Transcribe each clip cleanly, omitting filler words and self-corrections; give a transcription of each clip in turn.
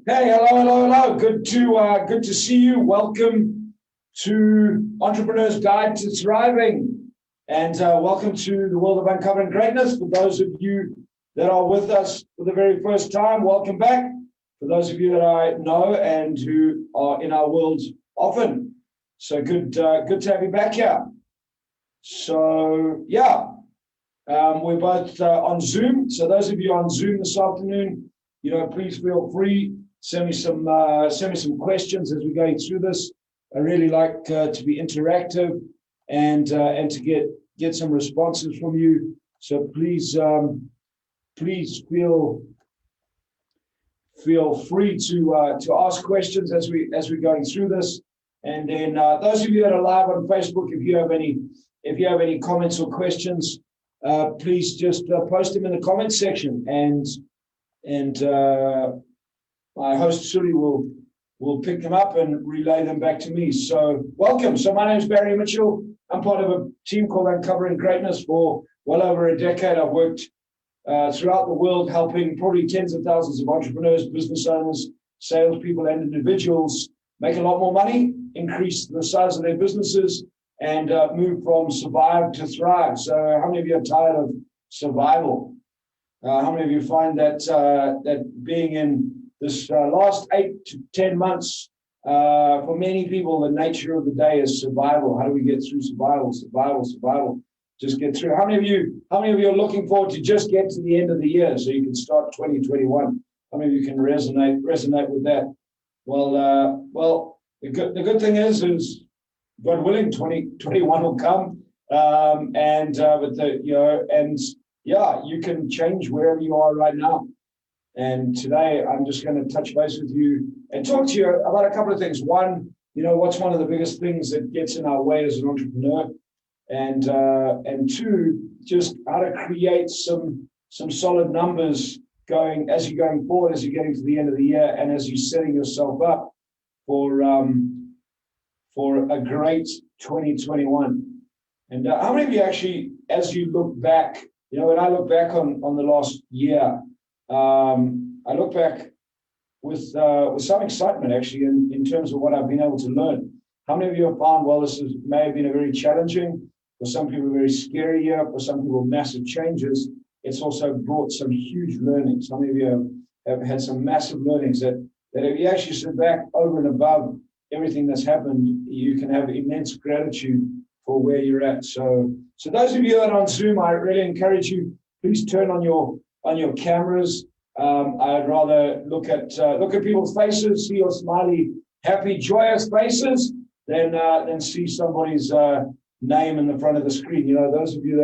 Hey, hello. Good to see you. Welcome to Entrepreneur's Guide to Thriving, and welcome to the world of uncovering greatness. For those of you that are with us for the very first time, welcome back. For those of you that I know and who are in our world often, so good to have you back here. So yeah, we're both on Zoom. So those of you on Zoom this afternoon, please feel free. Send me some questions as we're going through this. I really like to be interactive and to get some responses from you. So please feel free to ask questions as we're going through this. And then those of you that are live on Facebook, if you have any comments or questions, please just post them in the comments section, and my host Suri will pick them up and relay them back to me. So welcome. So my name is Barry Mitchell. I'm part of a team called Uncovering Greatness for well over a decade. I've worked throughout the world helping probably tens of thousands of entrepreneurs, business owners, salespeople, and individuals make a lot more money, increase the size of their businesses, and move from survive to thrive. So how many of you are tired of survival? How many of you find that being in this last 8 to 10 months, for many people, the nature of the day is survival? How do we get through survival? Just get through. How many of you are looking forward to just get to the end of the year so you can start 2021? How many of you can resonate with that? Well, the good thing is God willing, 2021 will come, you can change wherever you are right now. And today, I'm just going to touch base with you and talk to you about a couple of things. One, what's one of the biggest things that gets in our way as an entrepreneur, and two, just how to create some solid numbers as you're going forward, as you're getting to the end of the year, and as you're setting yourself up for a great 2021. And how many of you actually, as you look back, when I look back on the last year, I look back with some excitement, actually, in terms of what I've been able to learn. How many of you have found, may have been a very challenging, for some people, very scary year, for some people, massive changes. It's also brought some huge learnings. How many of you have had some massive learnings that if you actually sit back over and above everything that's happened, you can have immense gratitude for where you're at. So those of you that are on Zoom, I really encourage you, please turn on your cameras. I'd rather look at people's faces, see your smiley, happy, joyous faces, than see somebody's name in the front of the screen. Those of you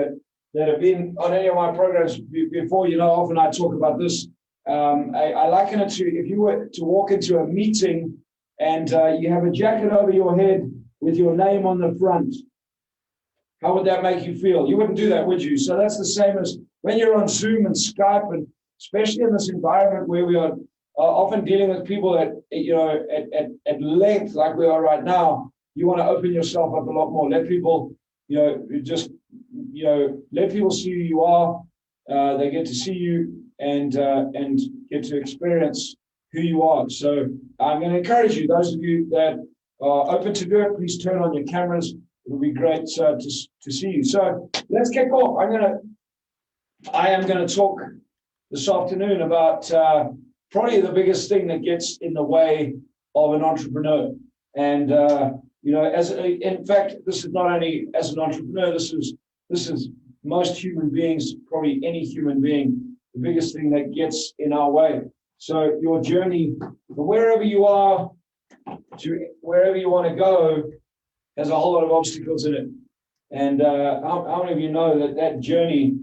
that have been on any of my programs before, often I talk about this. I liken it to if you were to walk into a meeting and you have a jacket over your head with your name on the front. How would that make you feel? You wouldn't do that, would you? So that's the same as when you're on Zoom and Skype, and especially in this environment where we are often dealing with people at length, like we are right now. You want to open yourself up a lot more. Let people, let people see who you are. They get to see you and get to experience who you are. So I'm going to encourage you, those of you that are open to do it, please turn on your cameras. It'll be great to see you. So let's kick off. I am going to talk this afternoon about probably the biggest thing that gets in the way of an entrepreneur. And in fact, this is not only as an entrepreneur. This is most human beings, probably any human being, the biggest thing that gets in our way. So your journey from wherever you are to wherever you want to go has a whole lot of obstacles in it. And how many of you know that journey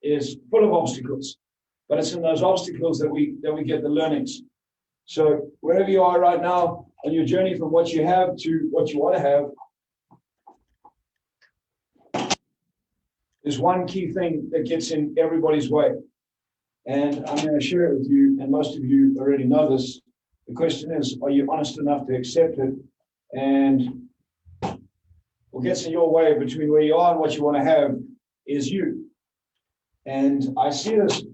is full of obstacles? But it's in those obstacles that we get the learnings. So wherever you are right now on your journey from what you have to what you want to have, there's one key thing that gets in everybody's way. And I'm going to share it with you, and most of you already know this. The question is, are you honest enough to accept it? And what gets in your way between where you are and what you want to have is you. And I see this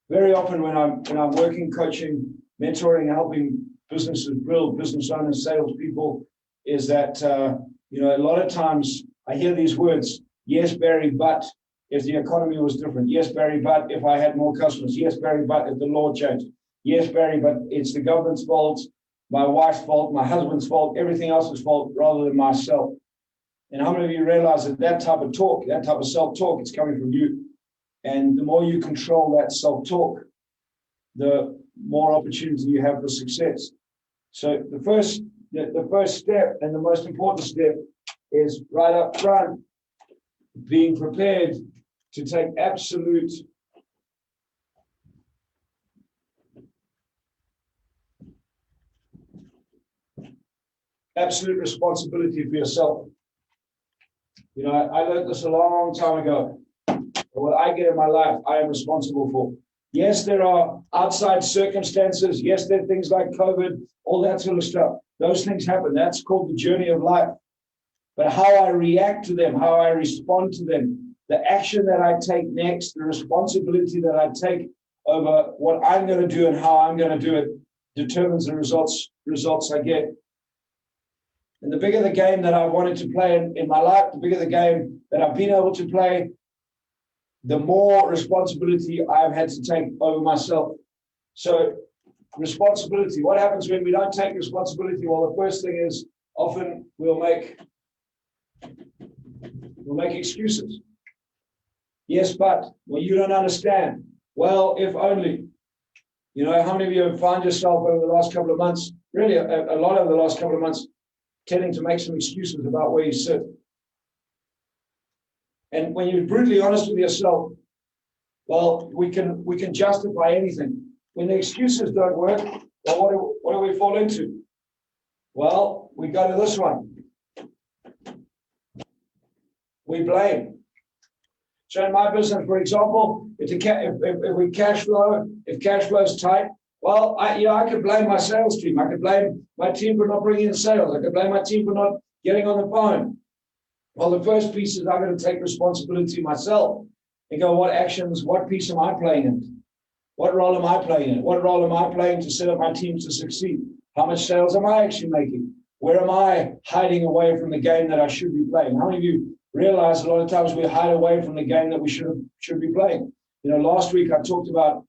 very often when I'm working, coaching, mentoring, helping businesses build, business owners, salespeople, is that, a lot of times I hear these words, yes, Barry, but if the economy was different. Yes, Barry, but if I had more customers. Yes, Barry, but if the law changed. Yes, Barry, but it's the government's fault, my wife's fault, my husband's fault, everything else's fault rather than myself. And how many of you realize that that type of talk, that type of self-talk, is coming from you? And the more you control that self-talk, the more opportunity you have for success. So the first step and the most important step is right up front, being prepared to take absolute responsibility for yourself. I learned this a long time ago. What I get in my life, I am responsible for. Yes, there are outside circumstances. Yes, there are things like COVID, all that sort of stuff. Those things happen. That's called the journey of life. But how I react to them, how I respond to them, the action that I take next, the responsibility that I take over what I'm going to do and how I'm going to do it determines the results I get. And the bigger the game that I wanted to play in my life, the bigger the game that I've been able to play, the more responsibility I've had to take over myself. So responsibility, what happens when we don't take responsibility? Well, the first thing is often we'll make excuses. Yes, but, well, you don't understand. Well, if only. How many of you have found yourself over the last couple of months, really a lot over the last couple of months, tending to make some excuses about where you sit? And when you're brutally honest with yourself, well, we can justify anything. When the excuses don't work, well, what do we fall into? Well, we go to this one. We blame. So in my business, for example, if cash flow is tight, well, I could blame my sales team. I could blame my team for not bringing in sales. I could blame my team for not getting on the phone. Well, the first piece is I'm going to take responsibility myself and go, what piece am I playing in? What role am I playing in? What role am I playing to set up my team to succeed? How much sales am I actually making? Where am I hiding away from the game that I should be playing? How many of you realize a lot of times we hide away from the game that we should be playing? Last week I talked about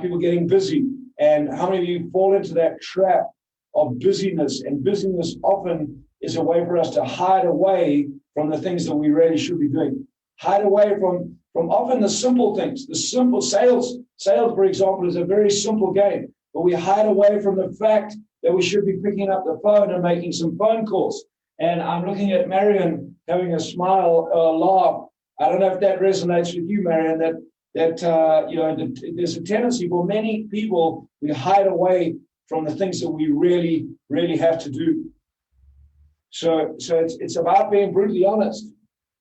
people getting busy, and how many of you fall into that trap of busyness? And busyness often is a way for us to hide away from the things that we really should be doing. Hide away from often the simple things. The simple sales, for example, is a very simple game, but we hide away from the fact that we should be picking up the phone and making some phone calls. And I'm looking at Marion having a smile, laugh. I don't know if that resonates with you, Marion, that there's a tendency for many people, we hide away from the things that we really, really have to do. So it's about being brutally honest.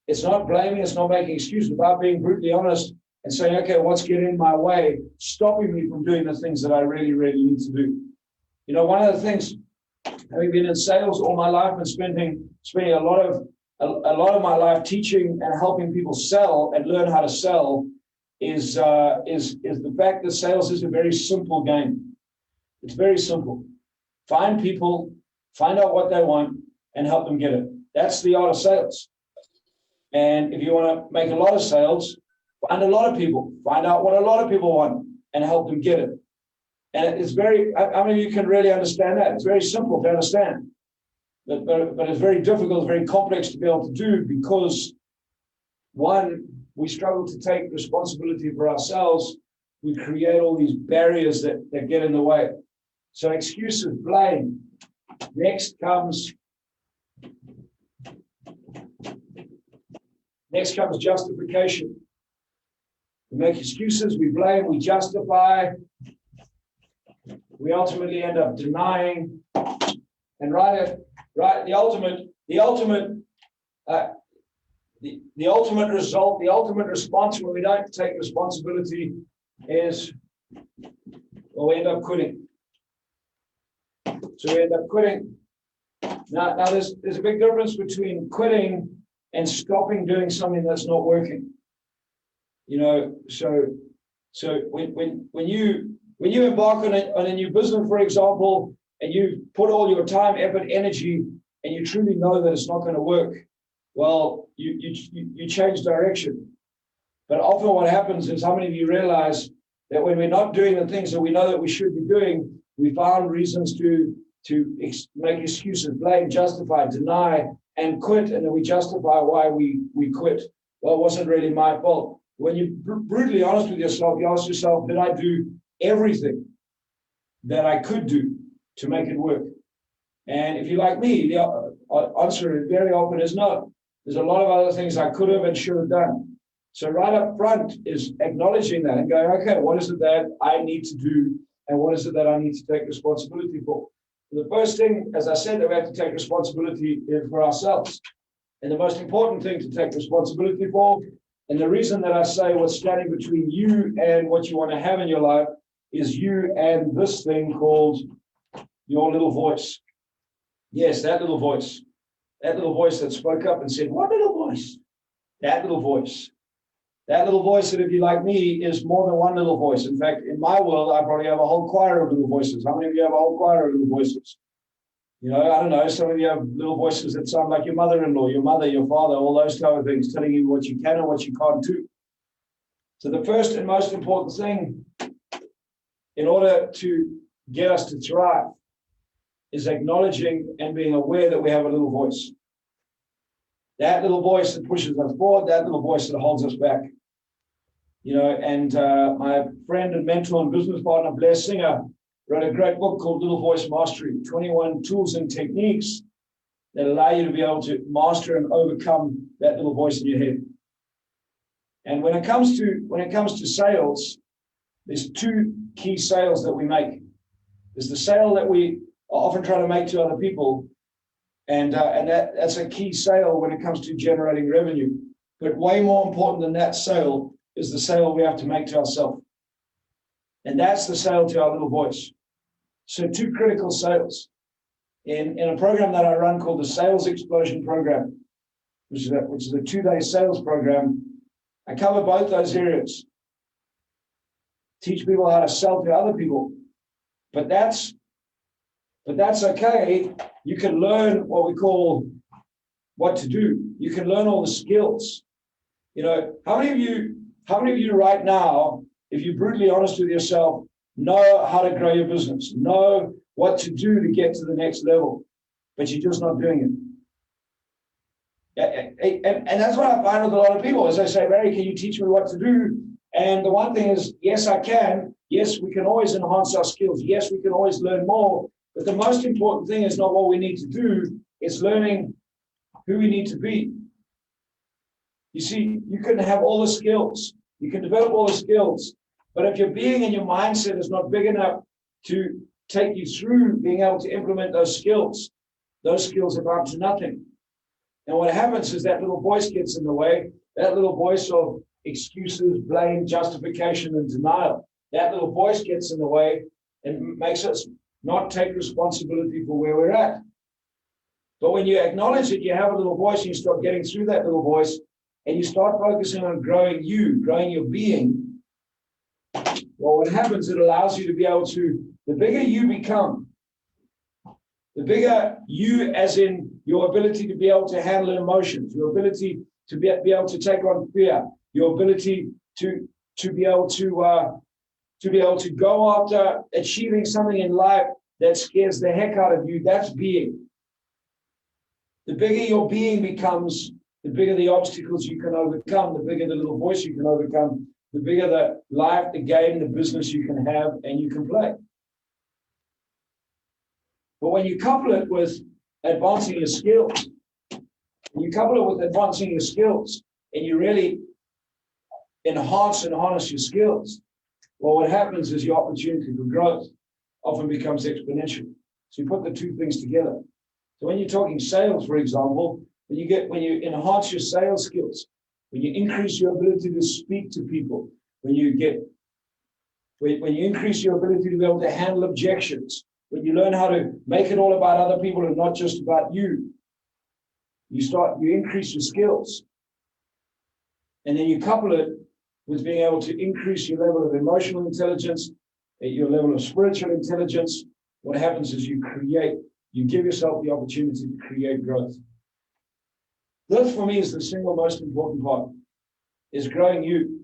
It's not blaming, it's not making excuses, it's about being brutally honest and saying, okay, what's getting in my way, stopping me from doing the things that I really, really need to do. One of the things, having been in sales all my life and spending a lot of my life teaching and helping people sell and learn how to sell, is the fact that sales is a very simple game. It's very simple. Find people, find out what they want, and help them get it. That's the art of sales. And if you want to make a lot of sales, find a lot of people, find out what a lot of people want, and help them get it. And it's I mean, you can really understand that. It's very simple to understand, but it's very difficult, very complex to be able to do, because one, we struggle to take responsibility for ourselves. We create all these barriers that get in the way. So excuses, blame. Next comes justification. We make excuses, we blame, we justify. We ultimately end up denying. And the ultimate result, the ultimate response when we don't take responsibility is, well, we end up quitting. So we end up quitting. Now there's a big difference between quitting and stopping doing something that's not working. So when you embark on a new business, for example, and you put all your time, effort, energy, and you truly know that it's not going to work, well, you change direction. But often what happens is, how many of you realize that when we're not doing the things that we know that we should be doing, we found reasons to make excuses, blame, justify, deny, and quit, and then we justify why we quit. Well, it wasn't really my fault. When you're brutally honest with yourself, you ask yourself, did I do everything that I could do to make it work? And if you're like me, the answer very often is no. There's a lot of other things I could have and should have done. So right up front is acknowledging that and going, okay, what is it that I need to do, and what is it that I need to take responsibility for? The first thing, as I said, that we have to take responsibility is for ourselves. And the most important thing to take responsibility for, and the reason that I say what's standing between you and what you want to have in your life, is you and this thing called your little voice. Yes, that little voice. That little voice that spoke up and said, what little voice? That little voice. That little voice that, if you're like me, is more than one little voice. In fact, in my world, I probably have a whole choir of little voices. How many of you have a whole choir of little voices? You know, I don't know, some of you have little voices that sound like your mother-in-law, your mother, your father, all those type of things, telling you what you can and what you can't do. So the first and most important thing in order to get us to thrive is acknowledging and being aware that we have a little voice. That little voice that pushes us forward, that little voice that holds us back. You know, and my friend and mentor and business partner, Blair Singer, wrote a great book called Little Voice Mastery, 21 tools and techniques that allow you to be able to master and overcome that little voice in your head. And when it comes to sales, there's two key sales that we make. There's the sale that we are often trying to make to other people, and that's a key sale when it comes to generating revenue. But way more important than that sale is the sale we have to make to ourselves. And that's the sale to our little voice. So two critical sales. In a program that I run called the Sales Explosion Program, which is a 2-day sales program, I cover both those areas. Teach people how to sell to other people. But that's okay. You can learn what we call what to do. You can learn all the skills. You know, how many of you right now, if you're brutally honest with yourself, know how to grow your business, know what to do to get to the next level, but you're just not doing it? And that's what I find with a lot of people, is they say, Barry, can you teach me what to do? And the one thing is, yes, I can. Yes, we can always enhance our skills. Yes, we can always learn more. But the most important thing is not what we need to do. It's learning who we need to be. You see, you can have all the skills. You can develop all the skills. But if your being and your mindset is not big enough to take you through being able to implement those skills amount to nothing. And what happens is that little voice gets in the way, that little voice of excuses, blame, justification, and denial. That little voice gets in the way and makes us not take responsibility for where we're at. But when you acknowledge that you have a little voice and you start getting through that little voice and you start focusing on growing your being, well, what happens, it allows you to be able to, the bigger you become, the bigger you, as in your ability to be able to handle emotions, your ability to be able to take on fear, your ability to be able to go after achieving something in life that scares the heck out of you, that's being. The bigger your being becomes, the bigger the obstacles you can overcome, the bigger the little voice you can overcome, the bigger the life, the game, the business you can have and you can play. But when you couple it with advancing your skills, and you really enhance and harness your skills, well, what happens is your opportunity for growth often becomes exponential. So you put the two things together. So when you're talking sales, for example, when you enhance your sales skills, when you increase your ability to speak to people, when you increase your ability to be able to handle objections, when you learn how to make it all about other people and not just about you, you increase your skills. And then you couple it with being able to increase your level of emotional intelligence, your level of spiritual intelligence, what happens is you give yourself the opportunity to create growth. This, for me, is the single most important part, is growing you.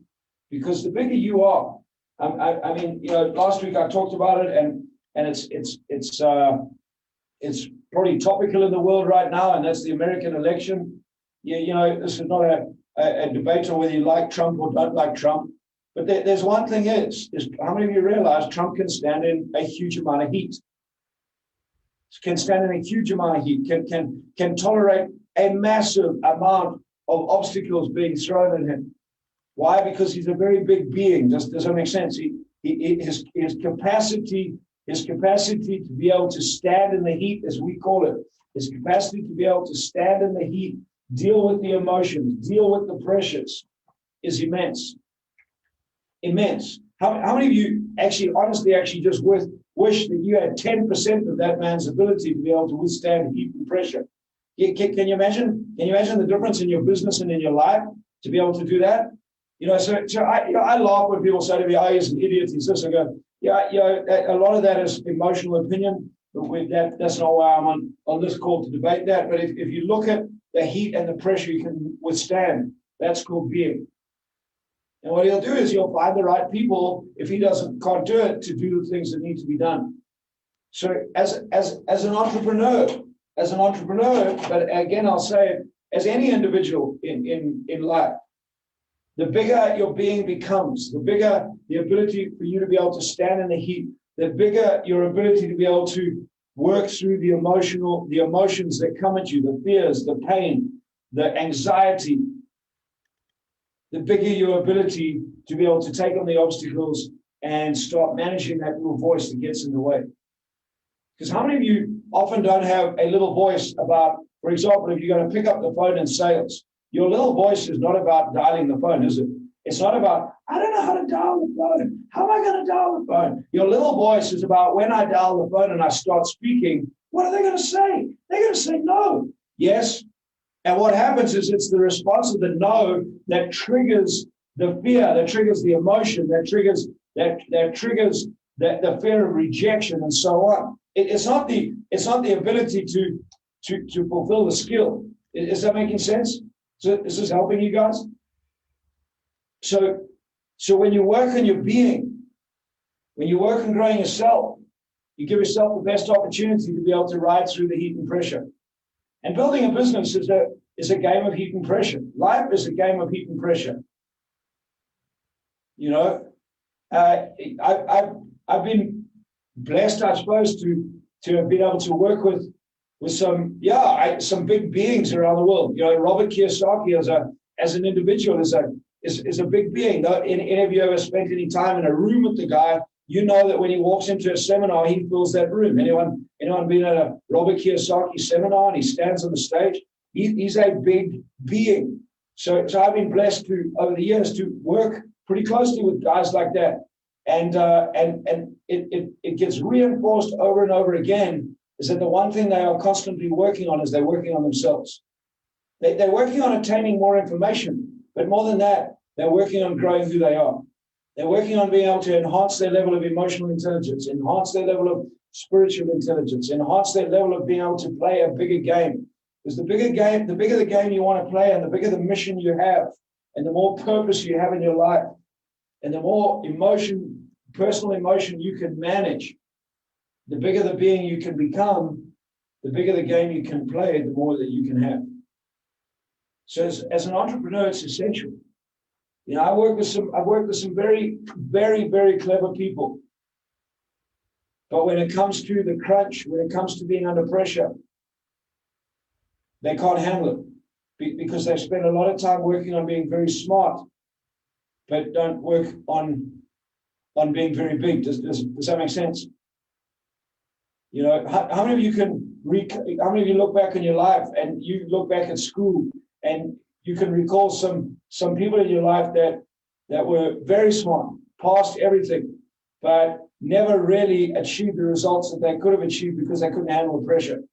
Because the bigger you are, I mean, last week I talked about it, and it's probably topical in the world right now, and that's the American election. This is not a debate on whether you like Trump or don't like Trump. But there's one thing is how many of you realize Trump can stand in a huge amount of heat? Can stand in a huge amount of heat, can tolerate a massive amount of obstacles being thrown at him. Why? Because he's a very big being. Does that make sense? His capacity to be able to stand in the heat, as we call it, his capacity to be able to stand in the heat, deal with the emotions, deal with the pressures, is immense. Immense. How many of you honestly just wish that you had 10% of that man's ability to be able to withstand heat and pressure? Can you imagine? Can you imagine the difference in your business and in your life to be able to do that? I laugh when people say to me, "Oh, he's an idiot, he's this." I go, a lot of that is emotional opinion, but that's not why I'm on this call to debate that. But if you look at the heat and the pressure you can withstand, that's called being. And what he'll do is he'll find the right people, if he can't do it, to do the things that need to be done. So as an entrepreneur, but again, I'll say it, as any individual in life, the bigger your being becomes, the bigger the ability for you to be able to stand in the heat, the bigger your ability to be able to work through the emotions that come at you, the fears, the pain, the anxiety, the bigger your ability to be able to take on the obstacles and start managing that little voice that gets in the way. Because how many of you often don't have a little voice about, for example, if you're going to pick up the phone in sales, your little voice is not about dialing the phone, is it? It's not about, I don't know how to dial the phone. How am I going to dial the phone? Your little voice is about when I dial the phone and I start speaking, what are they going to say? They're going to say no. Yes. And what happens is it's the response of the no that triggers the fear, that triggers the emotion, that triggers the fear of rejection and so on. It's not the ability to fulfill the skill. Is that making sense? So this is helping you guys. So when you work on your being, when you work on growing yourself, you give yourself the best opportunity to be able to ride through the heat and pressure. And building a business is a game of heat and pressure. Life is a game of heat and pressure. I've been blessed, I suppose, to have been able to work with some big beings around the world. Robert Kiyosaki as an individual is a big being. Any of you ever spent any time in a room with the guy, you know that when he walks into a seminar, he fills that room. Anyone been at a Robert Kiyosaki seminar and he stands on the stage? He's a big being. So I've been blessed over the years to work pretty closely with guys like that. And it gets reinforced over and over again, is that the one thing they are constantly working on is they're working on themselves. They're working on attaining more information, but more than that, they're working on growing who they are. They're working on being able to enhance their level of emotional intelligence, enhance their level of spiritual intelligence, enhance their level of being able to play a bigger game. Because the bigger the game you want to play, and the bigger the mission you have, and the more purpose you have in your life, and the more personal emotion you can manage, the bigger the being you can become, the bigger the game you can play, the more that you can have. So as an entrepreneur, it's essential. I've worked with some very, very, very clever people. But when it comes to the crunch, when it comes to being under pressure, they can't handle it because they spend a lot of time working on being very smart, but don't work on being very big. Does that make sense? How many of you how many of you look back in your life and you look back at school and you can recall some people in your life that were very smart, passed everything, but never really achieved the results that they could have achieved because they couldn't handle the pressure?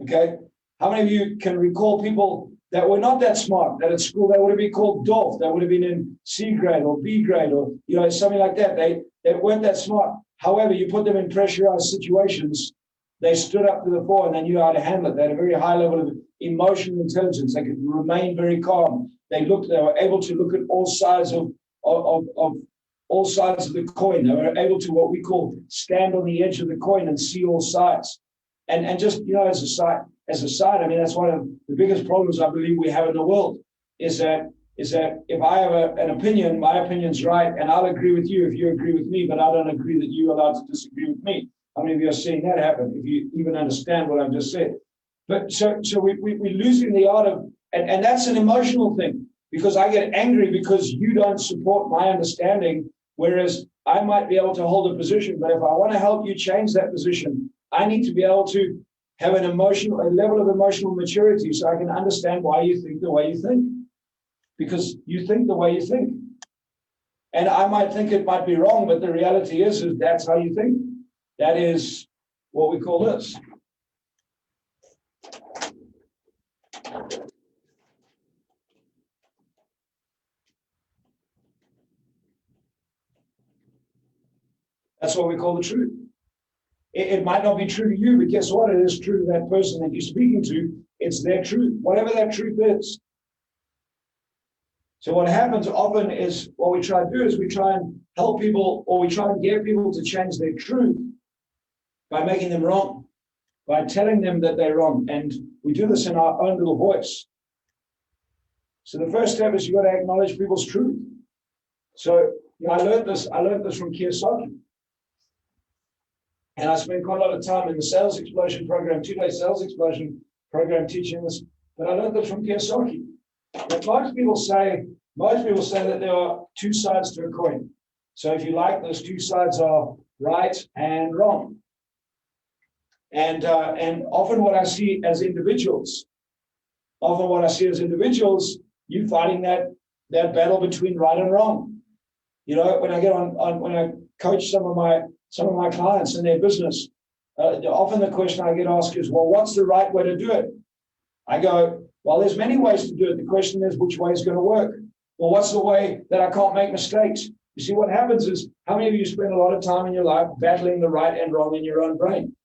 Okay? How many of you can recall people that were not that smart, that at school they would have been called dwarf, they would have been in C grade or B grade or something like that. They weren't that smart, However, you put them in pressurized situations, they stood up to the fore and they knew how to handle it. They had a very high level of emotional intelligence. They could remain very calm. They were able to look at all sides of all sides of the coin. They were able to what we call stand on the edge of the coin and see all sides. And just, as a side, I mean, that's one of the biggest problems I believe we have in the world is that if I have an opinion, my opinion's right, and I'll agree with you if you agree with me, but I don't agree that you're allowed to disagree with me. How many of you are seeing that happen, if you even understand what I've just said? But so we're losing the art of, and that's an emotional thing, because I get angry because you don't support my understanding, whereas I might be able to hold a position, but if I want to help you change that position, I need to be able to have a level of emotional maturity so I can understand why you think the way you think, because you think the way you think. And I might think it might be wrong, but the reality is that's how you think. That is what we call this. That's what we call the truth. It might not be true to you, but guess what? It is true to that person that you're speaking to. It's their truth, whatever that truth is. So what happens often is what we try to do is we try and help people, or we try and get people to change their truth by making them wrong, by telling them that they're wrong. And we do this in our own little voice. So the first step is you've got to acknowledge people's truth. So I learned this from Kiyosaki. And I spent quite a lot of time in the Sales Explosion program, 2-day Sales Explosion program teaching this. But I learned this from Kiyosaki. That most people say that there are two sides to a coin. So if you like, those two sides are right and wrong. And often what I see as individuals, you fighting that battle between right and wrong. When I get when I coach some of my clients in their business, often the question I get asked is, well, what's the right way to do it? I go, well, there's many ways to do it. The question is, which way is going to work? Well, what's the way that I can't make mistakes? You see, what happens is, how many of you spend a lot of time in your life battling the right and wrong in your own brain?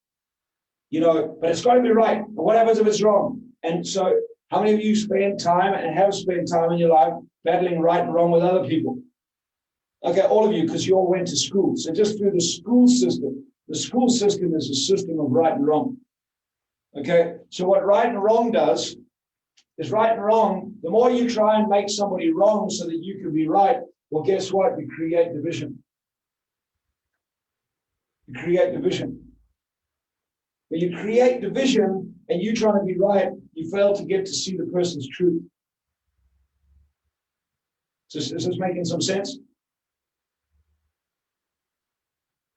But it's got to be right. But what happens if it's wrong? And so how many of you spend time and have spent time in your life battling right and wrong with other people? Okay, all of you, because you all went to school. So just through the school system is a system of right and wrong. Okay, so what right and wrong does is right and wrong, the more you try and make somebody wrong so that you can be right, well, guess what? You create division. You create division. When you create division and you trying to be right, you fail to get to see the person's truth. Is this making some sense?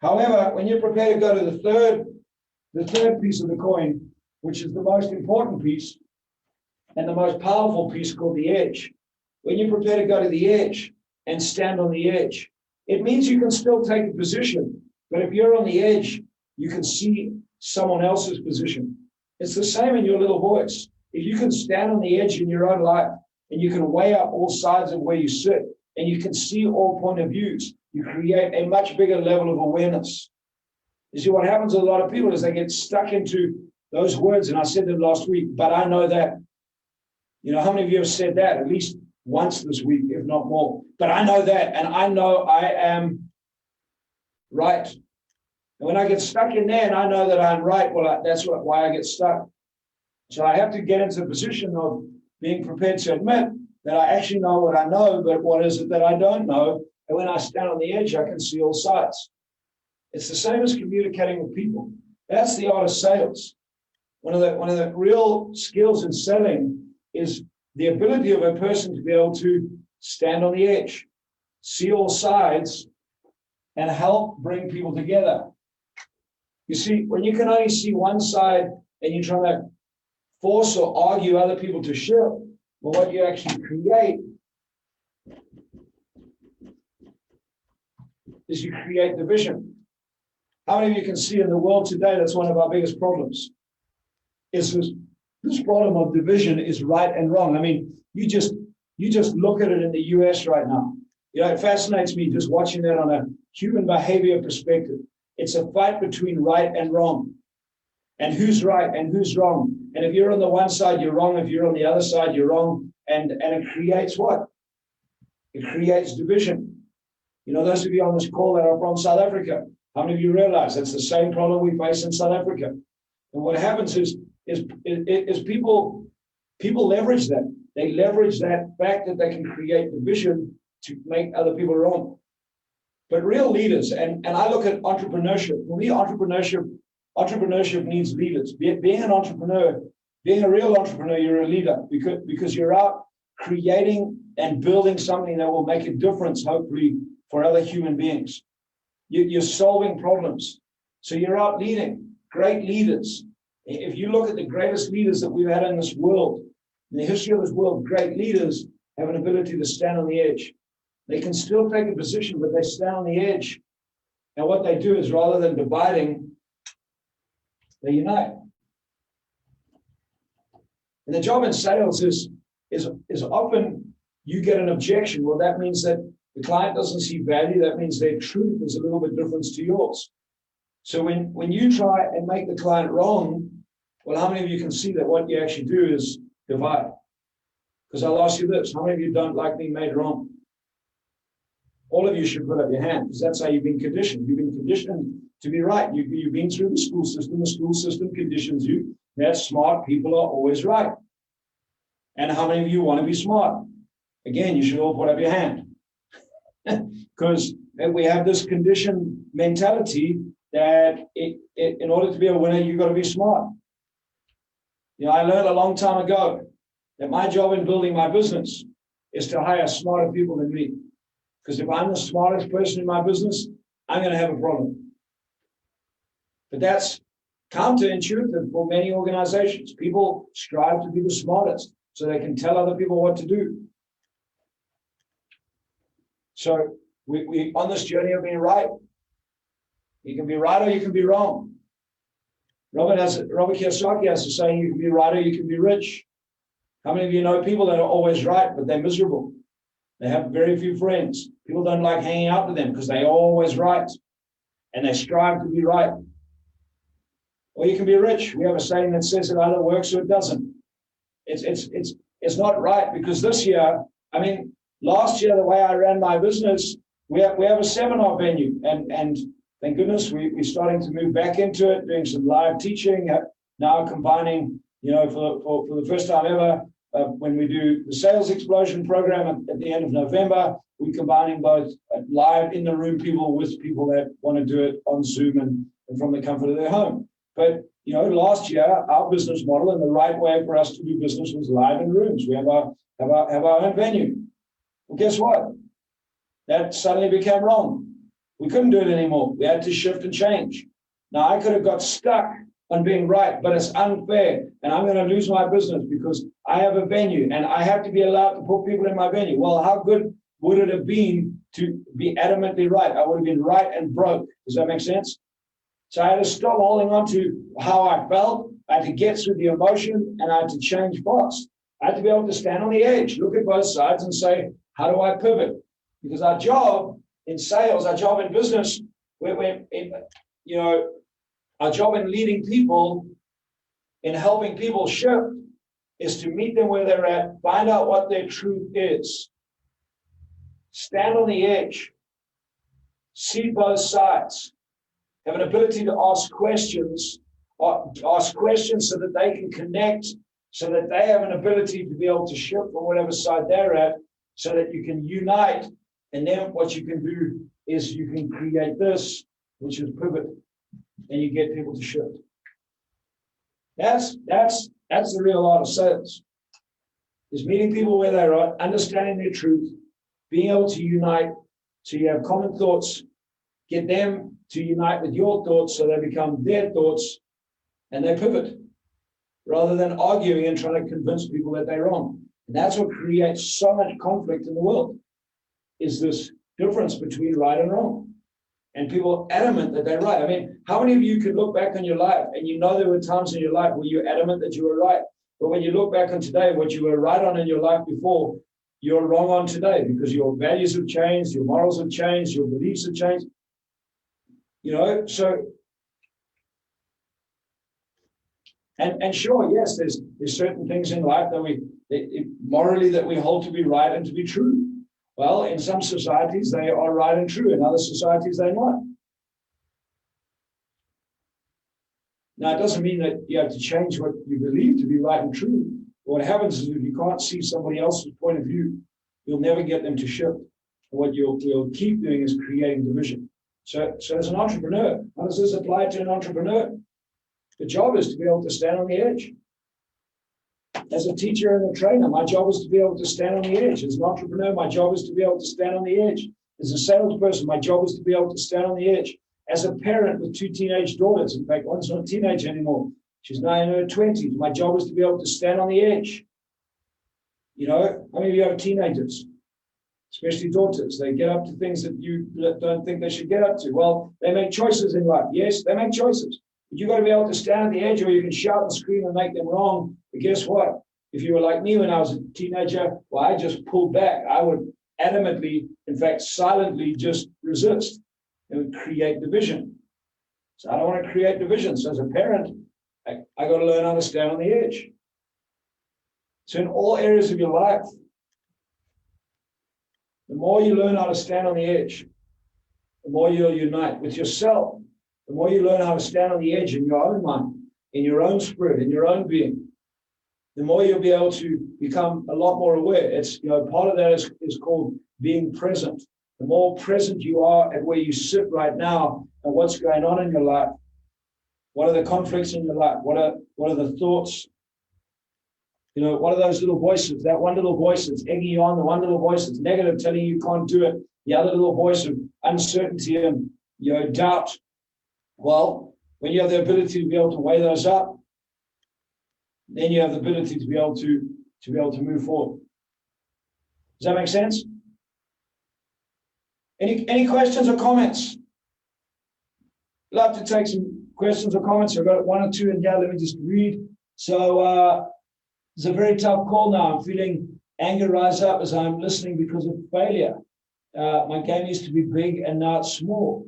However, when you're prepared to go to the third piece of the coin, which is the most important piece and the most powerful piece, called the edge. When you're prepared to go to the edge and stand on the edge, it means you can still take a position, but if you're on the edge, you can see someone else's position. It's the same in your little voice. If you can stand on the edge in your own life and you can weigh up all sides of where you sit and you can see all point of views, you create a much bigger level of awareness. You see, what happens to a lot of people is they get stuck into those words, and I said them last week, but I know that. How many of you have said that at least once this week, if not more? But I know that, and I know I am right. And when I get stuck in there and I know that I'm right, well, that's why I get stuck. So I have to get into a position of being prepared to admit that I actually know what I know, but what is it that I don't know? And when I stand on the edge, I can see all sides. It's the same as communicating with people. That's the art of sales. One of the real skills in selling is the ability of a person to be able to stand on the edge, see all sides, and help bring people together. You see, when you can only see one side and you're trying to force or argue other people to shift, well, what you actually create is you create division. How many of you can see in the world today that's one of our biggest problems? Is this problem of division is right and wrong. I mean, you just look at it in the US right now. It fascinates me just watching that on a human behavior perspective. It's a fight between right and wrong. And who's right and who's wrong. And if you're on the one side, you're wrong. If you're on the other side, you're wrong. And it creates what? It creates division. You know, those of you on this call that are from South Africa, how many of you realize that's the same problem we face in South Africa? And what happens is people leverage that. They leverage that fact that they can create division to make other people wrong. But real leaders, and I look at entrepreneurship. For me, entrepreneurship needs leaders. Being an entrepreneur, being a real entrepreneur, you're a leader because you're out creating and building something that will make a difference, hopefully, for other human beings. You're solving problems. So you're out leading. Great leaders. If you look at the greatest leaders that we've had in this world, in the history of this world, great leaders have an ability to stand on the edge. They can still take a position, but they stand on the edge. And what they do is rather than dividing, they unite. And the job in sales is often you get an objection. Well, that means that the client doesn't see value. That means their truth is a little bit different to yours. So when you try and make the client wrong, well, how many of you can see that what you actually do is divide? Because I'll ask you this, how many of you don't like being made wrong? All of you should put up your hand, because that's how you've been conditioned. You've been conditioned to be right. You've been through the school system. The school system conditions you that smart people are always right. And how many of you want to be smart? Again, you should all put up your hand. Because we have this conditioned mentality that in order to be a winner, you've got to be smart. You know, I learned a long time ago that my job in building my business is to hire smarter people than me. Because if I'm the smartest person in my business, I'm going to have a problem. But that's counterintuitive for many organizations. People strive to be the smartest so they can tell other people what to do. So we on this journey of being right. You can be right or you can be wrong. Robert Kiyosaki has a saying, you can be right or you can be rich. How many of you know people that are always right, but they're miserable? They have very few friends. People don't like hanging out with them because they're always right. And they strive to be right. Or you can be rich. We have a saying that says it either works or it doesn't. It's not right because this year, last year, the way I ran my business, we have a seminar venue. And thank goodness we're starting to move back into it, doing some live teaching, now combining, for the first time ever, when we do the Sales Explosion program at the end of November, we're combining both live in the room people with people that want to do it on Zoom and from the comfort of their home. But, last year, our business model and the right way for us to do business was live in rooms. We have our own venue. Well, guess what? That suddenly became wrong. We couldn't do it anymore. We had to shift and change. Now, I could have got stuck on being right, but it's unfair. And I'm going to lose my business because I have a venue and I have to be allowed to put people in my venue. Well, how good would it have been to be adamantly right? I would have been right and broke. Does that make sense? So I had to stop holding on to how I felt. I had to get through the emotion and I had to change fast. I had to be able to stand on the edge, look at both sides and say, how do I pivot? Because our job in sales, our job in business, our job in leading people, in helping people shift, is to meet them where they're at, find out what their truth is, stand on the edge, see both sides, have an ability to ask questions so that they can connect, so that they have an ability to be able to shift from whatever side they're at, so that you can unite. And then what you can do is you can create this, which is pivot, and you get people to shift. That's the real art of sales. Is meeting people where they're at, understanding their truth, being able to unite, so you have common thoughts, get them to unite with your thoughts so they become their thoughts, and they pivot, rather than arguing and trying to convince people that they're wrong. And that's what creates so much conflict in the world, is this difference between right and wrong. And people adamant that they're right. How many of you could look back on your life and there were times in your life where you're adamant that you were right? But when you look back on today, what you were right on in your life before, you're wrong on today because your values have changed, your morals have changed, your beliefs have changed. So, and sure, yes, there's certain things in life morally that we hold to be right and to be true. Well, in some societies, they are right and true. In other societies, they're not. Now, it doesn't mean that you have to change what you believe to be right and true. What happens is if you can't see somebody else's point of view, you'll never get them to shift. What you'll keep doing is creating division. So as an entrepreneur, how does this apply to an entrepreneur? The job is to be able to stand on the edge. As a teacher and a trainer, my job is to be able to stand on the edge. As an entrepreneur, my job is to be able to stand on the edge. As a salesperson, my job is to be able to stand on the edge. As a parent with 2 teenage daughters, in fact, one's not a teenager anymore. She's now in her 20s. My job is to be able to stand on the edge. How many of you have teenagers, especially daughters? They get up to things that you don't think they should get up to. Well, they make choices in life. Yes, they make choices. But you've got to be able to stand at the edge, or you can shout and scream and make them wrong. But guess what? If you were like me when I was a teenager, well, I just pulled back. I would adamantly, in fact, silently just resist. It would create division. So I don't want to create division. So as a parent, I got to learn how to stand on the edge. So in all areas of your life, the more you learn how to stand on the edge, the more you'll unite with yourself. The more you learn how to stand on the edge in your own mind, in your own spirit, in your own being, the more you'll be able to become a lot more aware. It's, part of that is called being present. The more present you are at where you sit right now and what's going on in your life, what are the conflicts in your life? What are the thoughts? What are those little voices? That one little voice that's egging you on, the one little voice that's negative, telling you can't do it, the other little voice of uncertainty and doubt. Well, when you have the ability to be able to weigh those up, then you have the ability to be able to move forward. Does that make sense? Any questions or comments? Love to take some questions or comments. I've got 1 or 2 in here. Let me just read. So it's a very tough call now. I'm feeling anger rise up as I'm listening because of failure. My game used to be big and now it's small.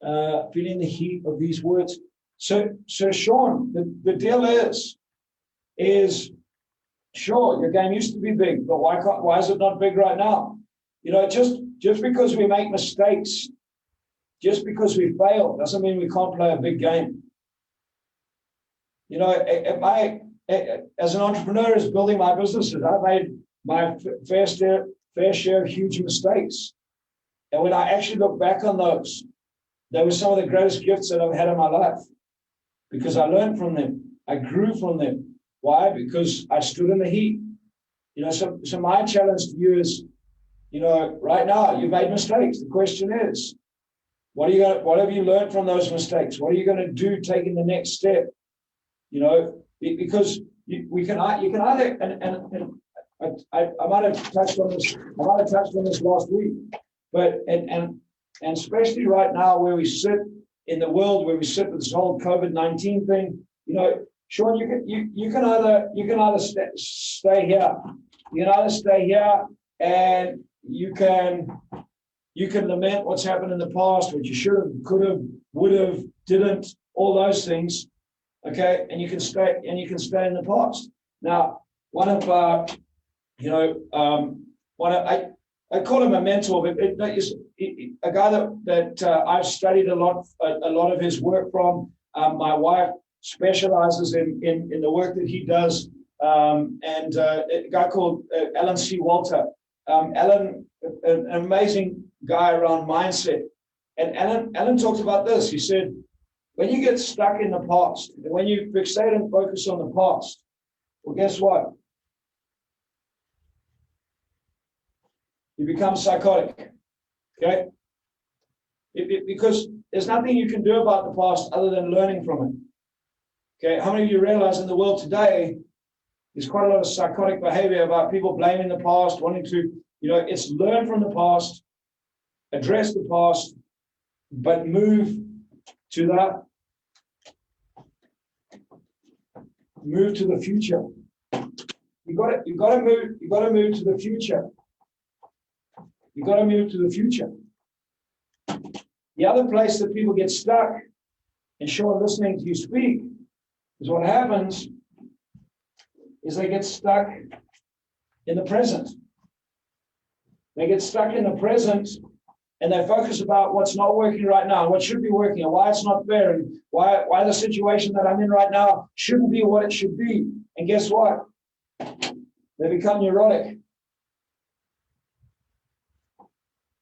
Feeling the heat of these words. So Sean, the deal is sure, your game used to be big, but why is it not big right now? Just because we make mistakes, just because we fail, doesn't mean we can't play a big game. As an entrepreneur, is building my businesses, I've made my fair share of huge mistakes. And when I actually look back on those, they were some of the greatest gifts that I've had in my life because I learned from them. I grew from them. Why? Because I stood in the heat. So my challenge to you is, right now you've made mistakes. The question is, what have you learned from those mistakes? What are you going to do taking the next step? Because you can either, and I might have touched on this. I might have touched on this last week, but and especially right now where we sit in the world, where we sit with this whole COVID-19 thing. Sean, you can either stay here. You can either stay here and you can lament what's happened in the past, what you should have, could have, would have, didn't, all those things. Okay, and you can stay in the past. Now, I call him a mentor, but a guy that I've studied a lot of his work from. My wife specializes in the work that he does, and a guy called Alan C. Walter. Alan, an amazing guy around mindset. And Alan talked about this. He said, when you get stuck in the past, and when you fixate and focus on the past, well, guess what? You become psychotic, okay? Because there's nothing you can do about the past other than learning from it, okay? How many of you realize in the world today, there's quite a lot of psychotic behavior about people blaming the past, wanting to, it's learn from the past, address the past, but move to the future. You got to move to the future. You got to move to the future. The other place that people get stuck, and Sean, listening to you speak, is what happens is they get stuck in the present. They get stuck in the present and they focus about what's not working right now, and what should be working, and why it's not fair, and why the situation that I'm in right now shouldn't be what it should be. And guess what? They become neurotic.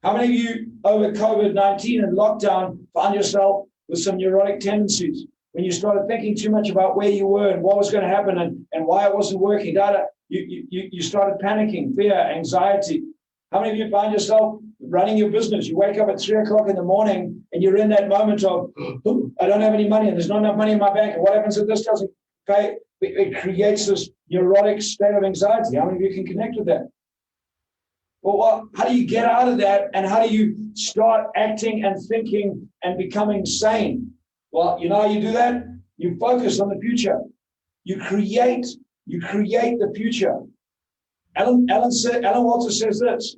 How many of you over COVID-19 and lockdown found yourself with some neurotic tendencies when you started thinking too much about where you were and what was going to happen and why it wasn't working? You started panicking, fear, anxiety. How many of you find yourself running your business? You wake up at 3 o'clock in the morning and you're in that moment of, oh, I don't have any money and there's not enough money in my bank. And what happens if this doesn't pay? It creates this neurotic state of anxiety. How many of you can connect with that? Well, how do you get out of that, and how do you start acting and thinking and becoming sane? Well, you know how you do that? You focus on the future. You create the future. Alan Walter says this: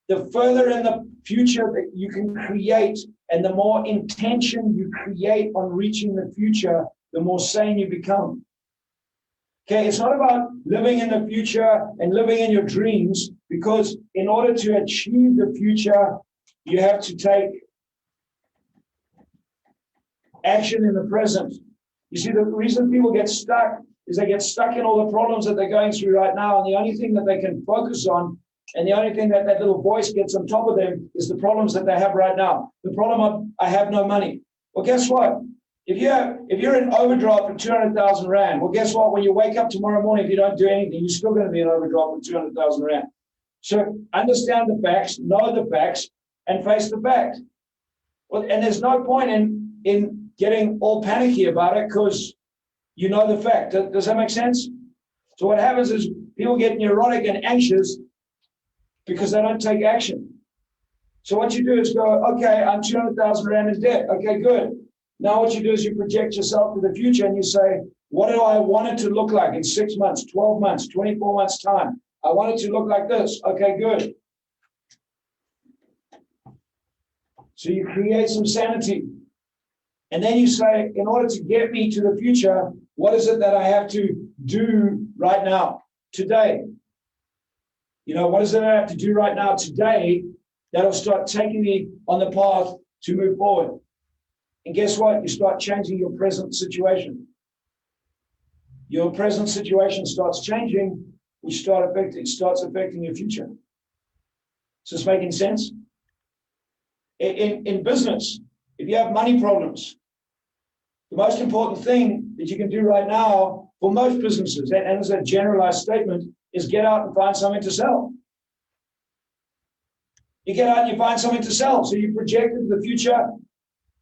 the further in the future that you can create, and the more intention you create on reaching the future, the more sane you become. Okay, it's not about living in the future and living in your dreams, because in order to achieve the future, you have to take action in the present. You see, the reason people get stuck is they get stuck in all the problems that they're going through right now, and the only thing that they can focus on, and the only thing that little voice gets on top of them, is the problems that they have right now. The problem of, I have no money. Well, guess what? If you're in overdraft for 200,000 Rand, well, guess what? When you wake up tomorrow morning, if you don't do anything, you're still going to be in overdraft for 200,000 Rand. So understand the facts, know the facts, and face the fact. Well, and there's no point in getting all panicky about it, because you know the fact. Does that make sense? So what happens is people get neurotic and anxious because they don't take action. So what you do is go, okay, I'm 200,000 Rand in debt. Okay, good. Now what you do is you project yourself to the future and you say, what do I want it to look like in 6 months, 12 months, 24 months time? I want it to look like this. Okay, good. So you create some sanity. And then you say, in order to get me to the future, what is it that I have to do right now, today? You know, what is it I have to do right now, today, that'll start taking me on the path to move forward? And guess what? You start changing your present situation. Your present situation starts changing, which starts affecting your future. Is this making sense? In business, if you have money problems, the most important thing that you can do right now for most businesses, and as a generalized statement, is get out and find something to sell. You get out and you find something to sell. So you project into the future.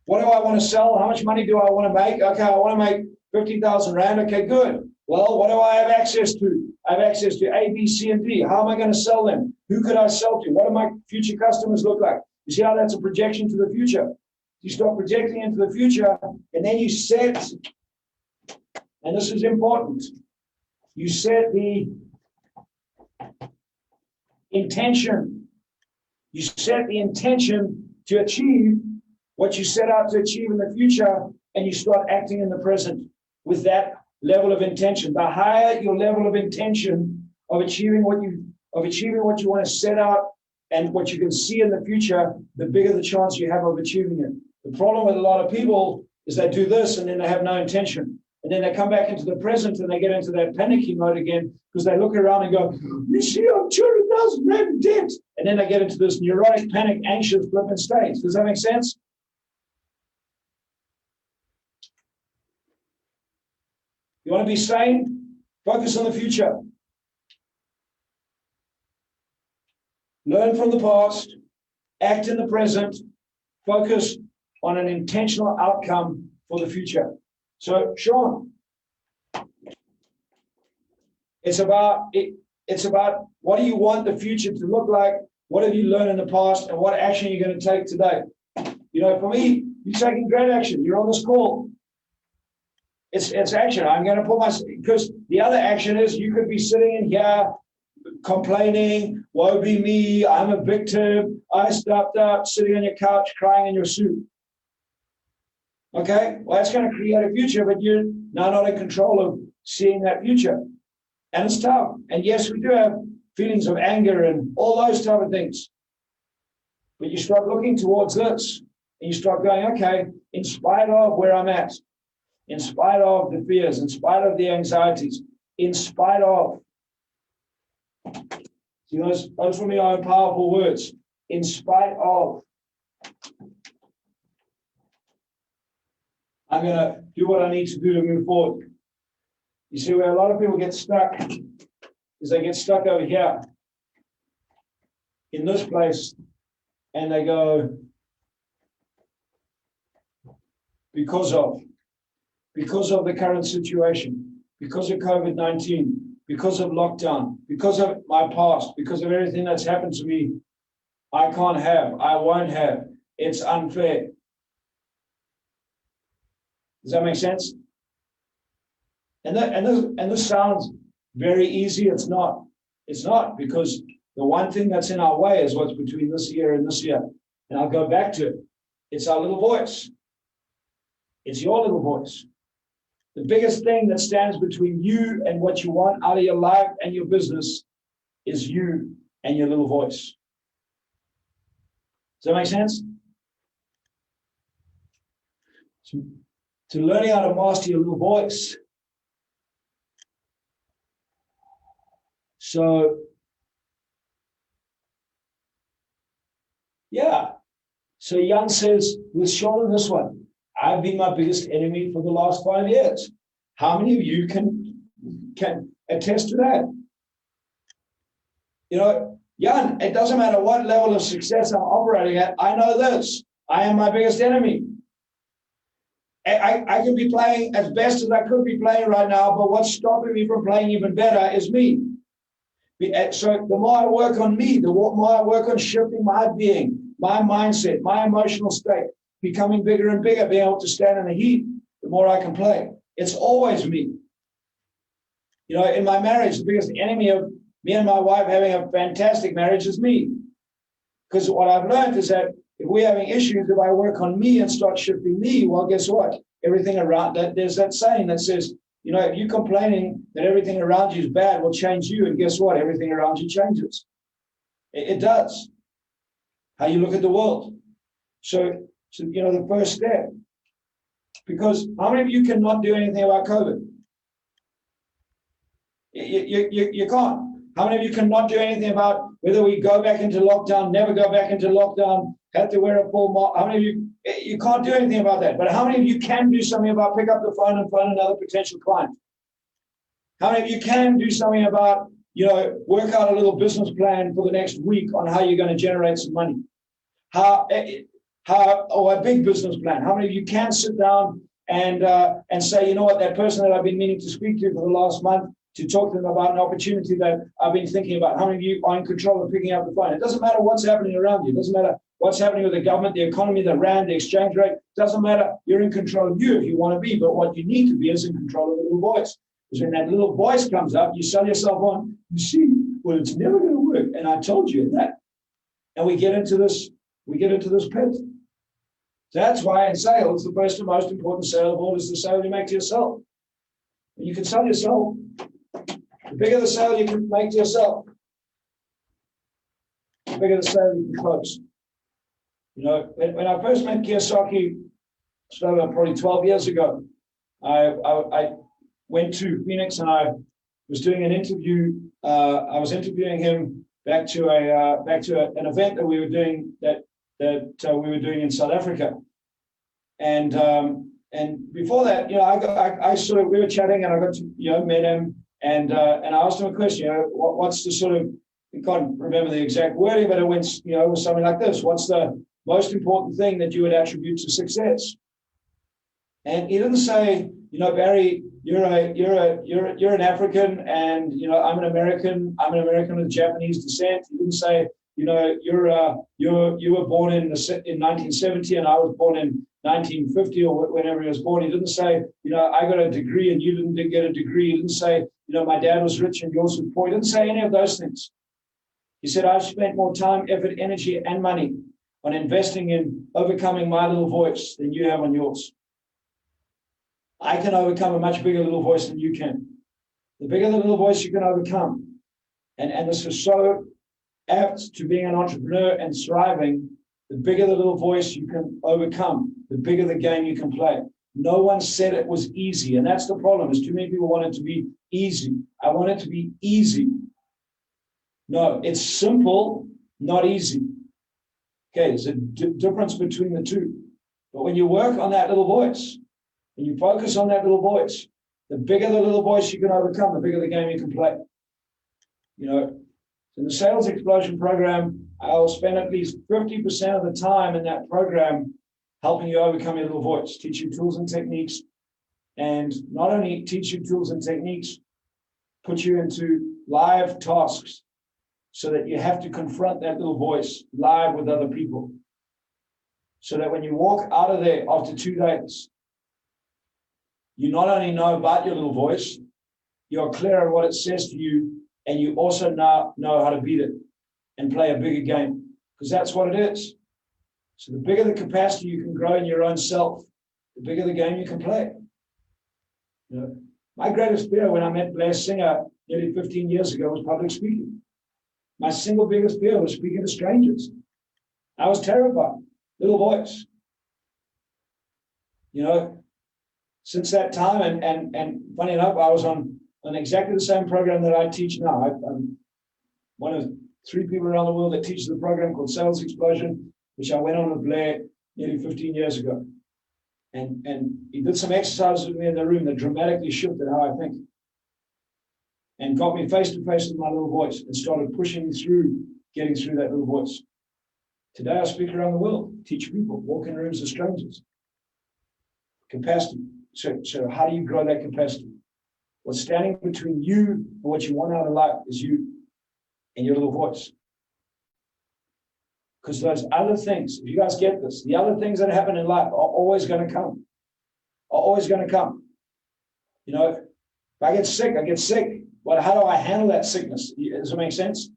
What do I want to sell? How much money do I want to make? Okay, I want to make 50,000 Rand. Okay, good. Well, what do I have access to? I have access to A, B, C, and D. How am I going to sell them? Who could I sell to? What do my future customers look like? You see how that's a projection to the future? You start projecting into the future, and then you set, and this is important, you set the intention. You set the intention to achieve what you set out to achieve in the future, and you start acting in the present with that level of intention. The higher your level of intention of achieving what you want to set out and what you can see in the future, the bigger the chance you have of achieving it. The problem with a lot of people is they do this and then they have no intention. And then they come back into the present and they get into that panicky mode again, because they look around and go, you see, I'm 200,000 Rand in debt. And then they get into this neurotic, panic, anxious, flippant state. Does that make sense? You want to be sane? Focus on the future. Learn from the past, act in the present, focus on an intentional outcome for the future. So, Sean, it's about what do you want the future to look like? What have you learned in the past, and what action are you going to take today? You know, for me, you're taking great action. You're on this call. It's action. I'm going to put because the other action is you could be sitting in here complaining, woe be me, I'm a victim, I stuffed up, sitting on your couch, crying in your suit. Okay, well, that's going to create a future, but you're now not in control of seeing that future. And it's tough. And yes, we do have feelings of anger and all those type of things. But you start looking towards this and you start going, okay, in spite of where I'm at, in spite of the fears, in spite of the anxieties, in spite of, see, those for me are powerful words. In spite of, I'm going to do what I need to do to move forward. You see, where a lot of people get stuck is they get stuck over here in this place and they go, because of the current situation, because of COVID-19, because of lockdown, because of my past, because of everything that's happened to me, I can't have, I won't have, it's unfair. Does that make sense? And this sounds very easy. It's not. It's not, because the one thing that's in our way is what's between this year and this year. And I'll go back to it. It's our little voice. It's your little voice. The biggest thing that stands between you and what you want out of your life and your business is you and your little voice. Does that make sense? To learning how to master your little voice. So, yeah. So Jan says, with Sean on this one, I've been my biggest enemy for the last 5 years. How many of you can attest to that? You know, Jan, it doesn't matter what level of success I'm operating at, I know this. I am my biggest enemy. I can be playing as best as I could be playing right now, but what's stopping me from playing even better is me. So the more I work on me, the more I work on shifting my being, my mindset, my emotional state, becoming bigger and bigger, being able to stand in the heat, the more I can play. It's always me. You know, in my marriage, the biggest enemy of me and my wife having a fantastic marriage is me. Because what I've learned is that if we're having issues, if I work on me and start shifting me, well, guess what? Everything around that, there's that saying that says, you know, if you're complaining that everything around you is bad, will change you. And guess what? Everything around you changes. It does. How you look at the world. So, you know, the first step. Because how many of you cannot do anything about COVID? You can't. How many of you cannot do anything about whether we go back into lockdown, never go back into lockdown, have to wear a full mask? How many of you can't do anything about that? But how many of you can do something about pick up the phone and phone another potential client? How many of you can do something about, you know, work out a little business plan for the next week on how you're going to generate some money? Or a big business plan? How many of you can sit down and say, you know what, that person that I've been meaning to speak to for the last month, to talk to them about an opportunity that I've been thinking about? How many of you are in control of picking up the phone? It doesn't matter what's happening around you. It doesn't matter what's happening with the government, the economy, the rand, the exchange rate. It doesn't matter. You're in control of you if you want to be. But what you need to be is in control of the little voice. Because when that little voice comes up, you sell yourself on, you see, well, it's never going to work. And I told you that. And we get into this pit. That's why in sales, the first and most important sale of all is the sale you make to yourself. And you can sell yourself. The bigger the sale you can make to yourself, the bigger the sale you can close. You know, when I first met Kiyosaki, probably 12 years ago, I went to Phoenix and I was doing an interview. I was interviewing him back to an event that we were doing that we were doing in South Africa, and before that, you know, we were chatting and I got to met him. And I asked him a question, you know, what's the sort of, I can't remember the exact wording, but it went, you know, it was something like this. What's the most important thing that you would attribute to success? And he didn't say, you know, Barry, you're an African, and you know, I'm an American with Japanese descent. He didn't say, you know, you were born in 1970 and I was born in 1950 or whenever he was born. He didn't say, you know, I got a degree and you didn't get a degree. He didn't say, you know, my dad was rich and yours was poor. He didn't say any of those things. He said, I've spent more time, effort, energy, and money on investing in overcoming my little voice than you have on yours. I can overcome a much bigger little voice than you can. The bigger the little voice you can overcome. And this is so apt to being an entrepreneur and thriving. The bigger the little voice you can overcome, the bigger the game you can play. No one said it was easy. And that's the problem, is too many people want it to be easy. I want it to be easy. No, it's simple, not easy. Okay, there's a difference between the two. But when you work on that little voice, and you focus on that little voice, the bigger the little voice you can overcome, the bigger the game you can play. You know, in the Sales Explosion program, I'll spend at least 50% of the time in that program helping you overcome your little voice, teach you tools and techniques, and not only teach you tools and techniques, put you into live tasks so that you have to confront that little voice live with other people. So that when you walk out of there after 2 days, you not only know about your little voice, you're clear on what it says to you, and you also know how to beat it and play a bigger game, because that's what it is. So the bigger the capacity you can grow in your own self, the bigger the game you can play. You know, my greatest fear when I met Blair Singer nearly 15 years ago was public speaking. My single biggest fear was speaking to strangers. I was terrified. Little voice. You know, since that time, and funny enough, I was on exactly the same program that I teach now. I'm one of 3 people around the world that teaches the program called Sales Explosion, which I went on with Blair nearly 15 years ago. And he did some exercises with me in the room that dramatically shifted how I think, and got me face to face with my little voice and started pushing me through, getting through that little voice. Today I speak around the world, teach people, walk in rooms of strangers. Capacity. So how do you grow that capacity? What's standing between you and what you want out of life is you and your little voice. Because those other things, if you guys get this, the other things that happen in life are always going to come. Are always going to come. You know, if I get sick, I get sick. But how do I handle that sickness? Does it make sense?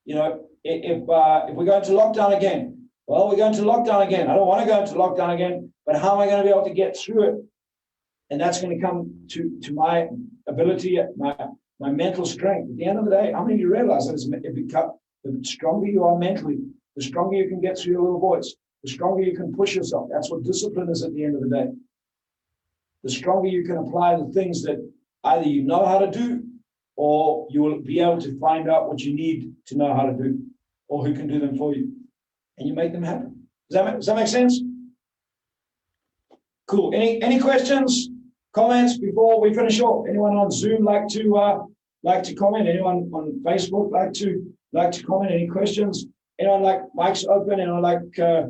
You know, if we go into lockdown again, well, we're going to lockdown again. I don't want to go into lockdown again, but how am I going to be able to get through it? And that's going to come to my ability, my mental strength. At the end of the day, how many of you realize that the stronger you are mentally, the stronger you can get through your little voice, the stronger you can push yourself. That's what discipline is at the end of the day. The stronger you can apply the things that either you know how to do, or you will be able to find out what you need to know how to do, or who can do them for you, and you make them happen. Does that make sense? Cool. Any questions, comments before we finish off? Anyone on Zoom like to comment? Anyone on Facebook like to comment? Any questions? Anyone like mics open? Anyone like to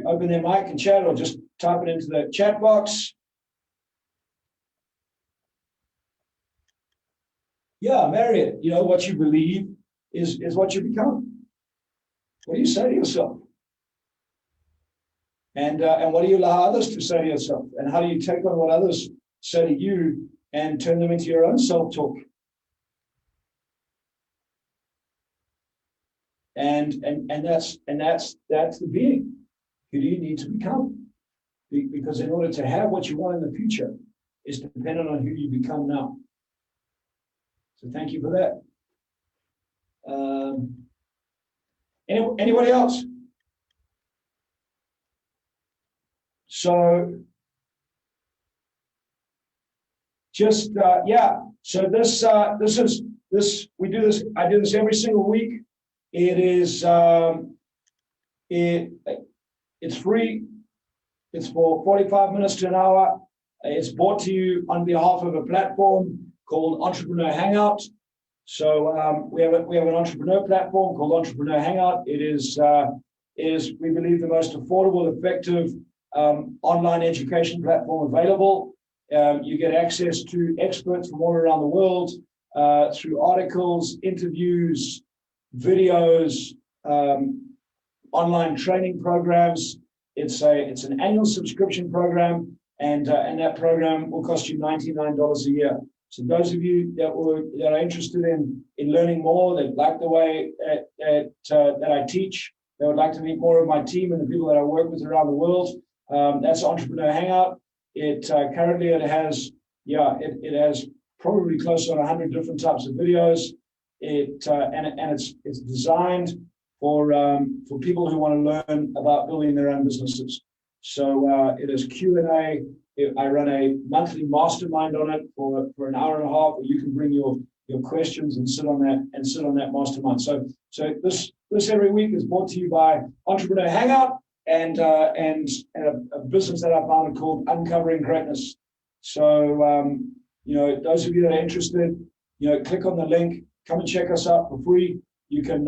open their mic and chat, or just type it into the chat box? Yeah, Marriott, you know, what you believe is what you become. What do you say to yourself? And what do you allow others to say to yourself? And how do you take on what others say to you and turn them into your own self-talk? And that's the being. Who do you need to become? Because in order to have what you want in the future is dependent on who you become now. So thank you for that. Anybody else? So just yeah. So this we do this. I do this every single week. It is it's free. It's for 45 minutes to an hour. It's brought to you on behalf of a platform called Entrepreneur Hangout. So we have an entrepreneur platform called Entrepreneur Hangout. It is we believe the most affordable, effective online education platform available. You get access to experts from all around the world through articles, interviews, videos, online training programs. It's an annual subscription program, and that program will cost you $99 a year. So those of you that are interested in learning more, that like the way that I teach, that would like to meet more of my team and the people that I work with around the world, that's Entrepreneur Hangout. Currently it has, it has probably close to 100 different types of videos. It's designed for people who want to learn about building their own businesses. So it is Q&A. I run a monthly mastermind on it for an hour and a half, where you can bring your questions and sit on that mastermind. So this every week is brought to you by Entrepreneur Hangout and a business that I founded called Uncovering Greatness. So those of you that are interested, click on the link, come and check us out for free. You can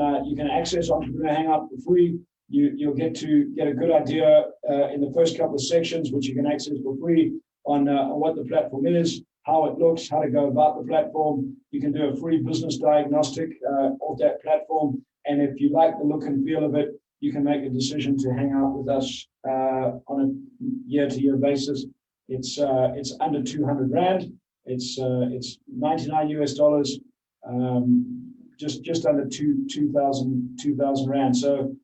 access Entrepreneur Hangout for free. You'll get a good idea in the first couple of sections, which you can access for free, on what the platform is, how it looks, how to go about the platform. You can do a free business diagnostic of that platform. And if you like the look and feel of it, you can make a decision to hang out with us on a year-to-year basis. It's under 200 Rand. It's $99 US, just under 2,000 Rand. So,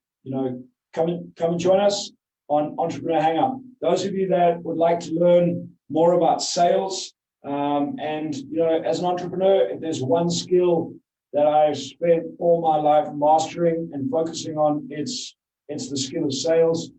come and join us on Entrepreneur Hangout. Those of you that would like to learn more about sales, as an entrepreneur, if there's one skill that I've spent all my life mastering and focusing on, it's the skill of sales.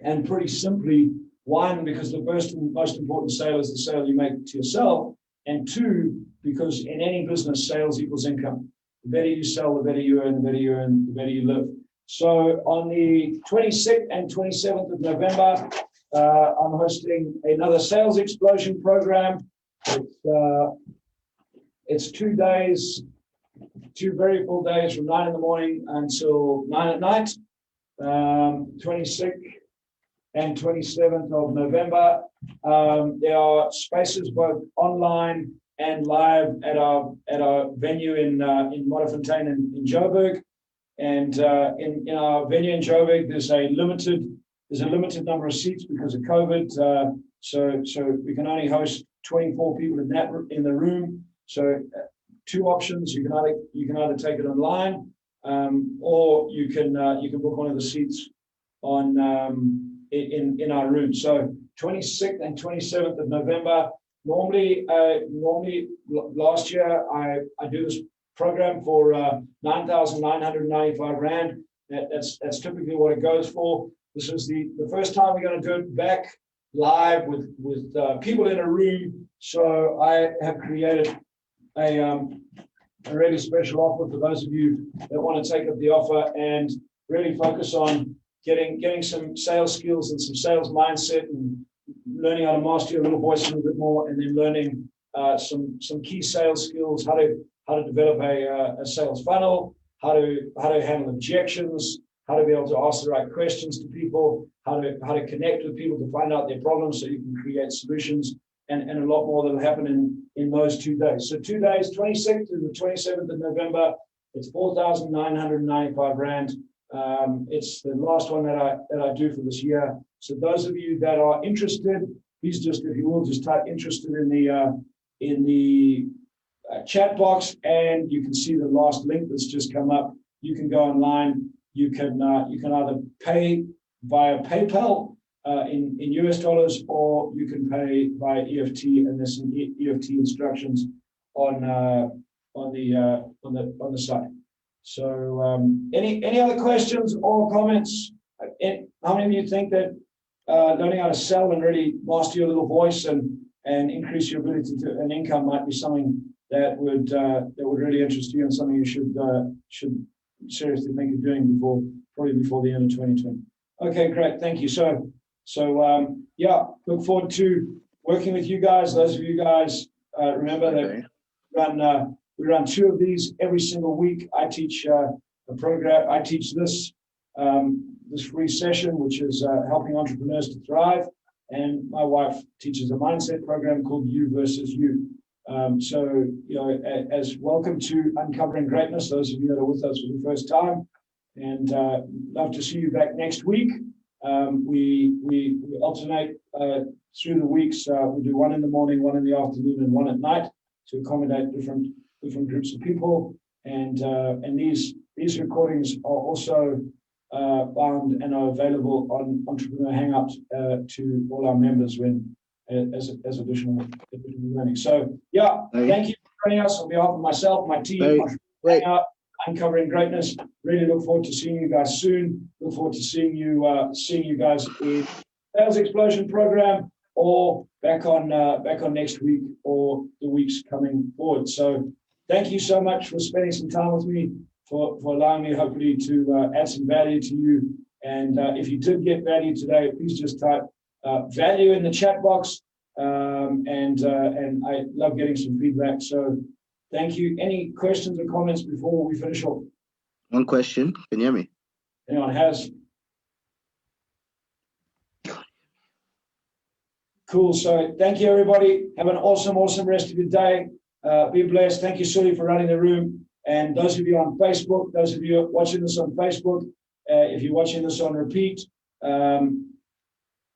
And pretty simply, one, because the first and most important sale is the sale you make to yourself, and two, because in any business, sales equals income. The better you sell, the better you earn, the better you earn, the better you live. So on the 26th and 27th of November, I'm hosting another Sales Explosion program. It's 2 days, 2 very full days, from 9 in the morning until 9 at night. 26th and 27th of November. There are spaces both online and live at our venue in Modderfontein in Joburg. And in our venue in Joburg, there's a limited number of seats because of COVID. So we can only host 24 people in the room. So 2 options: you can either take it online, or you can book one of the seats on in our room. So 26th and 27th of November. Normally, last year I do this program for 9,995 Rand. That's typically what it goes for. This is the first time we're going to do it back live with people in a room. So I have created a really special offer for those of you that want to take up the offer and really focus on getting some sales skills and some sales mindset, and learning how to master your little voice a little bit more, and then learning some key sales skills, how to develop a sales funnel, how to handle objections, how to be able to ask the right questions to people, how to connect with people to find out their problems so you can create solutions, and a lot more that will happen in those 2 days. So 2 days, 26th to the 27th of November. It's 4,995 Rand. It's the last one that I do for this year. So those of you that are interested, please just, if you will, just type interested in the chat box, and you can see the last link that's just come up. You can go online. You can either pay via PayPal in US dollars, or you can pay via EFT, and there's some EFT instructions on the site. So any other questions or comments? How many of you think that learning how to sell and really master your little voice and increase your ability to earn income might be something that would really interest you, and something you should seriously think of doing probably before the end of 2020? Okay, great, thank you. So look forward to working with you guys. Those of you guys remember that we run 2 of these every single week. I teach a program. I teach this free session, which is helping entrepreneurs to thrive, and my wife teaches a mindset program called You versus You. So as welcome to Uncovering Greatness, those of you that are with us for the first time, and love to see you back next week. We alternate through the weeks. We do one in the morning, one in the afternoon, and one at night to accommodate different groups of people. And these recordings are also bound and are available on Entrepreneur Hangout to all our members when as additional learning. So yeah, thank you for joining us on behalf of myself, my team, Uncovering Greatness. Really look forward to seeing you guys soon. Look forward to seeing you guys in Sales Explosion program or back on next week or the weeks coming forward. So thank you so much for spending some time with me, for allowing me hopefully to add some value to you. And if you did get value today, please just type value in the chat box. And I love getting some feedback. So thank you. Any questions or comments before we finish off? One question. Can you hear me? Anyone has? Cool. So thank you, everybody. Have an awesome rest of your day. Be blessed. Thank you, Sully, for running the room. And those of you on Facebook, those of you watching this on Facebook, if you're watching this on repeat,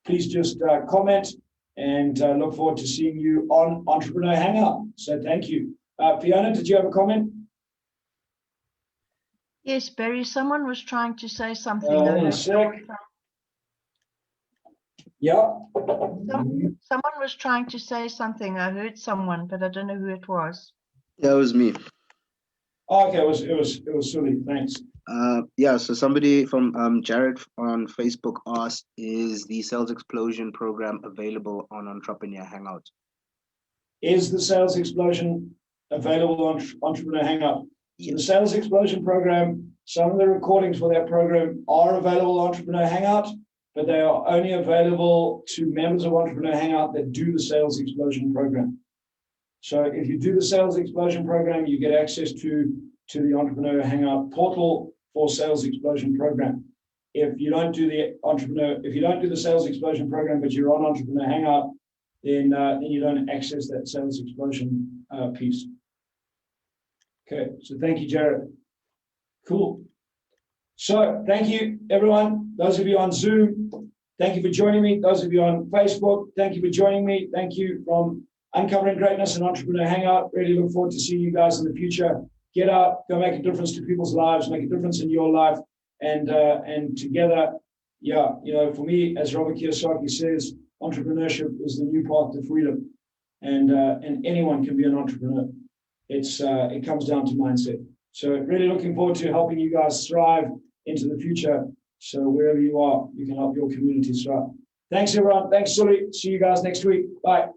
please just comment and look forward to seeing you on Entrepreneur Hangout. So thank you. Fiona, did you have a comment? Yes, Barry, someone was trying to say something. Yeah. Someone was trying to say something. I heard someone, but I don't know who it was. Yeah, it was me. Oh, okay, it was Sully. Thanks. Yeah, so somebody from Jared on Facebook asked, is the Sales Explosion program available on Entrepreneur Hangout? Is the Sales Explosion available on Entrepreneur Hangout? Yes. So the Sales Explosion program, some of the recordings for that program are available on Entrepreneur Hangout, but they are only available to members of Entrepreneur Hangout that do the Sales Explosion program. So if you do the Sales Explosion program, you get access to the Entrepreneur Hangout portal for Sales Explosion program. If you don't do the Sales Explosion program, but you're on Entrepreneur Hangout, then you don't access that Sales Explosion piece. Okay, so thank you, Jared. Cool. So thank you, everyone. Those of you on Zoom, thank you for joining me. Those of you on Facebook, thank you for joining me. Thank you from Uncovering Greatness and Entrepreneur Hangout. Really look forward to seeing you guys in the future. Get out, go make a difference to people's lives, make a difference in your life, and together, yeah, you know, for me, as Robert Kiyosaki says, entrepreneurship is the new path to freedom, and anyone can be an entrepreneur. It comes down to mindset. So really looking forward to helping you guys thrive into the future. So wherever you are, you can help your community thrive. Thanks, everyone. Thanks, Sully. See you guys next week. Bye.